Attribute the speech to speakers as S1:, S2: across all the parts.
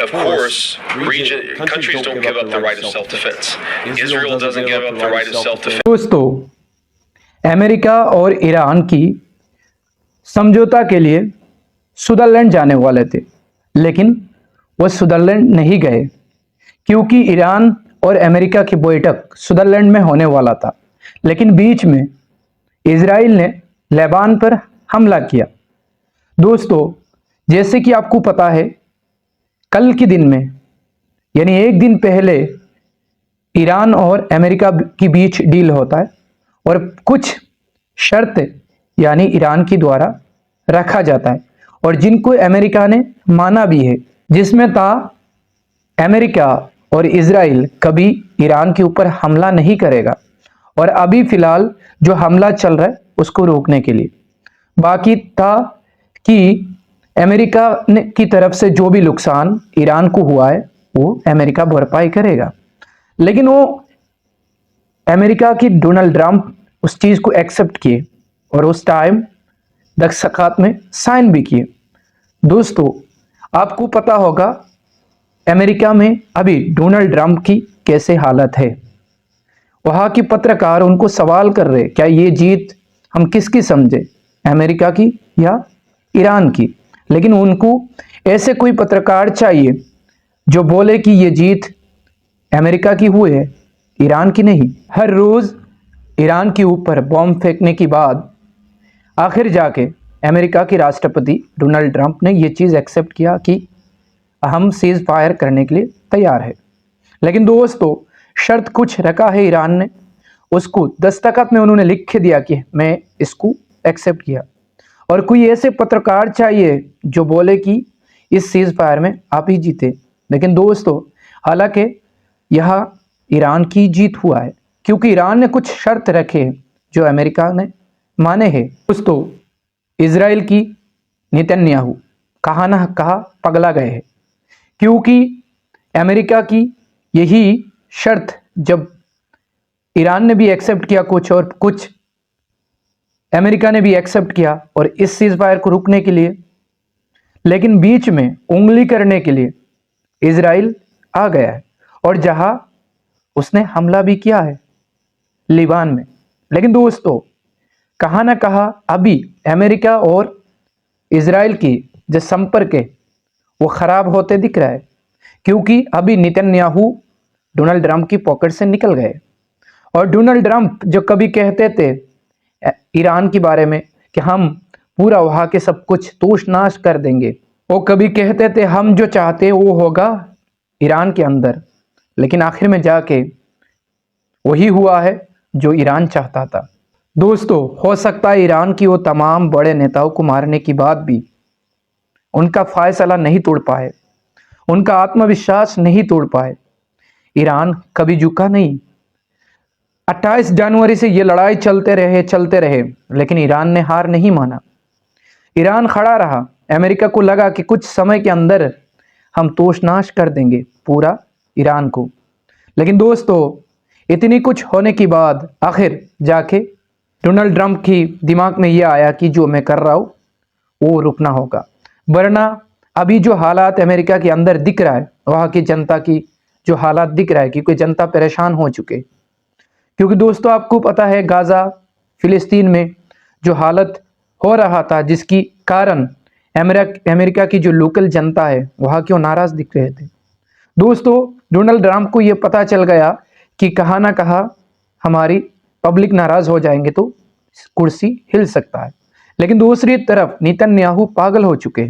S1: of course, countries don't give up the right of self-defense. Israel doesn't give up the right of self-defense.
S2: दोस्तों, America और Iran की समझौता के लिए Switzerland जाने वाले थे, लेकिन वो स्विट्जरलैंड नहीं गए क्योंकि ईरान और अमेरिका की बैठक स्विट्जरलैंड में होने वाला था। लेकिन बीच में इजराइल ने लेबान पर हमला किया। दोस्तों, जैसे कि आपको पता है, कल के दिन में यानी एक दिन पहले ईरान और अमेरिका के बीच डील होता है और कुछ शर्त यानी ईरान के द्वारा रखा जाता है और जिनको अमेरिका ने माना भी है, जिसमें था अमेरिका और इजराइल कभी ईरान के ऊपर हमला नहीं करेगा और अभी फिलहाल जो हमला चल रहा है उसको रोकने के लिए। बाकी था कि अमेरिका की तरफ से जो भी नुकसान ईरान को हुआ है वो अमेरिका भरपाई करेगा। लेकिन वो अमेरिका की डोनाल्ड ट्रंप उस चीज़ को एक्सेप्ट किए और उस टाइम दस्तखत में साइन भी किए। दोस्तों, आपको पता होगा अमेरिका में अभी डोनाल्ड ट्रंप की कैसे हालत है। वहाँ की पत्रकार उनको सवाल कर रहे, क्या ये जीत हम किसकी समझे, अमेरिका की या ईरान की। लेकिन उनको ऐसे कोई पत्रकार चाहिए जो बोले कि ये जीत अमेरिका की हुई है, ईरान की नहीं। हर रोज़ ईरान के ऊपर बॉम्ब फेंकने के बाद आखिर जाके अमेरिका के राष्ट्रपति डोनाल्ड ट्रंप ने ये चीज़ एक्सेप्ट किया कि हम सीज फायर करने के लिए तैयार है। लेकिन दोस्तों, शर्त कुछ रखा है ईरान ने, उसको दस्तखत में उन्होंने लिख के दिया कि मैं इसको एक्सेप्ट किया। और कोई ऐसे पत्रकार चाहिए जो बोले कि इस सीज फायर में आप ही जीते। लेकिन दोस्तों, हालांकि यह ईरान की जीत हुआ है क्योंकि ईरान ने कुछ शर्त रखे जो अमेरिका ने माने हैं। दोस्तों, इजराइल की नेतन्याहू कहा ना कहा पगला गए हैं क्योंकि अमेरिका की यही शर्त जब ईरान ने भी एक्सेप्ट किया कुछ और कुछ अमेरिका ने भी एक्सेप्ट किया और इस सीज फायर को रुकने के लिए, लेकिन बीच में उंगली करने के लिए इजराइल आ गया है और जहां उसने हमला भी किया है लिबान में। लेकिन दोस्तों, कहा ना कहा अभी अमेरिका और इजराइल की जो संपर्क है वो खराब होते दिख रहा है क्योंकि अभी नेतन्याहू डोनाल्ड ट्रंप की पॉकेट से निकल गए। और डोनाल्ड ट्रंप जो कभी कहते थे ईरान के बारे में कि हम पूरा वहाँ के सब कुछ तोश नाश कर देंगे, वो कभी कहते थे हम जो चाहते हैं वो होगा ईरान के अंदर, लेकिन आखिर में जाके वही हुआ है जो ईरान चाहता था। दोस्तों, हो सकता है ईरान की वो तमाम बड़े नेताओं को मारने के बाद भी उनका फैसला नहीं तोड़ पाए, उनका आत्मविश्वास नहीं तोड़ पाए। ईरान कभी झुका नहीं। 28 जनवरी से ये लड़ाई चलते रहे, लेकिन ईरान ने हार नहीं माना। ईरान खड़ा रहा। अमेरिका को लगा कि कुछ समय के अंदर हम तोशनाश कर देंगे पूरा ईरान को। लेकिन दोस्तों, इतनी कुछ होने के बाद आखिर जाके डोनाल्ड ट्रंप की दिमाग में ये आया कि जो मैं कर रहा हूँ वो रुकना होगा, वरना अभी जो हालात अमेरिका के अंदर दिख रहा है, वहाँ की जनता की जो हालात दिख रहा है, क्योंकि जनता परेशान हो चुके। क्योंकि दोस्तों, आपको पता है गाज़ा फिलिस्तीन में जो हालत हो रहा था, जिसकी कारण अमेरिका की जो लोकल जनता है वहाँ क्यों नाराज़ दिख रहे थे। दोस्तों, डोनाल्ड ट्रंप को ये पता चल गया कि कहा ना कहा हमारी पब्लिक नाराज़ हो जाएंगे तो कुर्सी हिल सकता है। लेकिन दूसरी तरफ नेतन्याहू पागल हो चुके,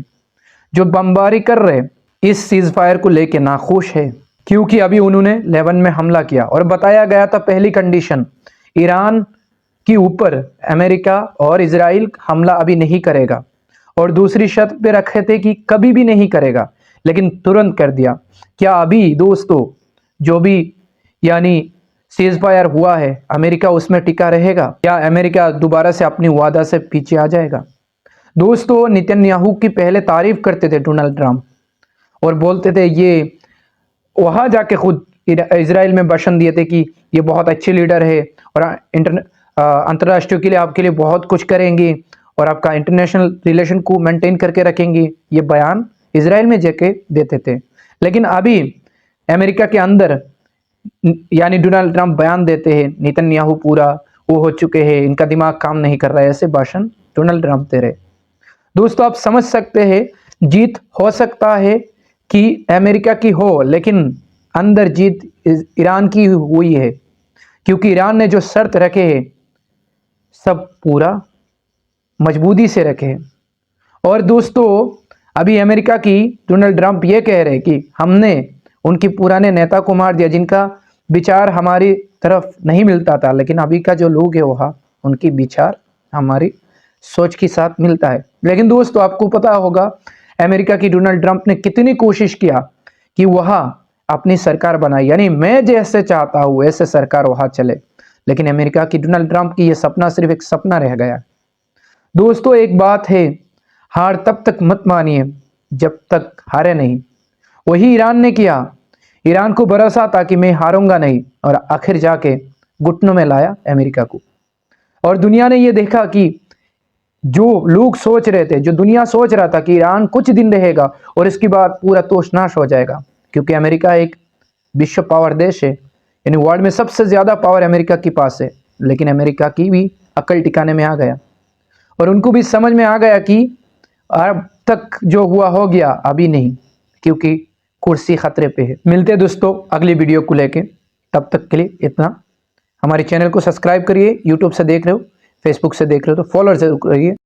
S2: जो बमबारी कर रहे इस सीज फायर को लेके नाखुश है क्योंकि अभी उन्होंने लेबनान में हमला किया और बताया गया था पहली कंडीशन ईरान के ऊपर अमेरिका और इजराइल हमला अभी नहीं करेगा, और दूसरी शर्त पे रखे थे कि कभी भी नहीं करेगा, लेकिन तुरंत कर दिया। क्या अभी दोस्तों जो भी यानी सीज फायर हुआ है अमेरिका उसमें टिका रहेगा या अमेरिका दोबारा से अपनी वादा से पीछे आ जाएगा? दोस्तों, नेतन्याहू की पहले तारीफ करते थे डोनाल्ड ट्रंप और बोलते थे ये वहाँ जाके खुद इजराइल में भाषण दिए थे कि ये बहुत अच्छे लीडर है और अंतर्राष्ट्रीय के लिए आपके लिए बहुत कुछ करेंगे और आपका इंटरनेशनल रिलेशन को मेंटेन करके रखेंगे। ये बयान इजराइल में जाके देते थे। लेकिन अभी अमेरिका के अंदर यानी डोनाल्ड ट्रंप बयान देते हैं, नेतन्याहू पूरा वो हो चुके हैं, इनका दिमाग काम नहीं कर रहा है, ऐसे भाषण डोनाल्ड ट्रंप दे रहे। दोस्तों आप समझ सकते हैं, जीत हो सकता है कि अमेरिका की हो, लेकिन अंदर जीत ईरान की हुई है, क्योंकि ईरान ने जो शर्त रखे हैं सब पूरा मजबूती से रखे हैं। और दोस्तों अभी अमेरिका की डोनाल्ड ट्रंप ये कह रहे हैं कि हमने उनकी पुराने नेता को मार दिया जिनका विचार हमारी तरफ नहीं मिलता था, लेकिन अभी का जो लोग है वहाँ उनकी विचार हमारी सोच के साथ मिलता है। लेकिन दोस्तों आपको पता होगा अमेरिका की डोनाल्ड ट्रंप ने कितनी कोशिश किया कि वहाँ अपनी सरकार बनाई, यानी मैं जैसे चाहता हूँ ऐसे सरकार वहाँ चले, लेकिन अमेरिका की डोनाल्ड ट्रंप की ये सपना सिर्फ एक सपना रह गया। दोस्तों एक बात है, हार तब तक मत मानिए जब तक हारे नहीं। वही ईरान ने किया, ईरान को भरोसा था कि मैं हारूंगा नहीं, और आखिर जाके घुटनों में लाया अमेरिका को। और दुनिया ने ये देखा कि जो लोग सोच रहे थे, जो दुनिया सोच रहा था कि ईरान कुछ दिन रहेगा और इसके बाद पूरा तोष नाश हो जाएगा, क्योंकि अमेरिका एक विश्व पावर देश है, यानी वर्ल्ड में सबसे ज्यादा पावर अमेरिका के पास है। लेकिन अमेरिका की भी अकल टिकाने में आ गया और उनको भी समझ में आ गया कि अब तक जो हुआ हो गया, अभी नहीं, क्योंकि कुर्सी खतरे पे है। मिलते हैं दोस्तों अगली वीडियो को लेके, तब तक के लिए इतना। हमारे चैनल को सब्सक्राइब करिए, यूट्यूब से देख रहे हो, फेसबुक से देख रहे हो तो फॉलो जरूर करिए।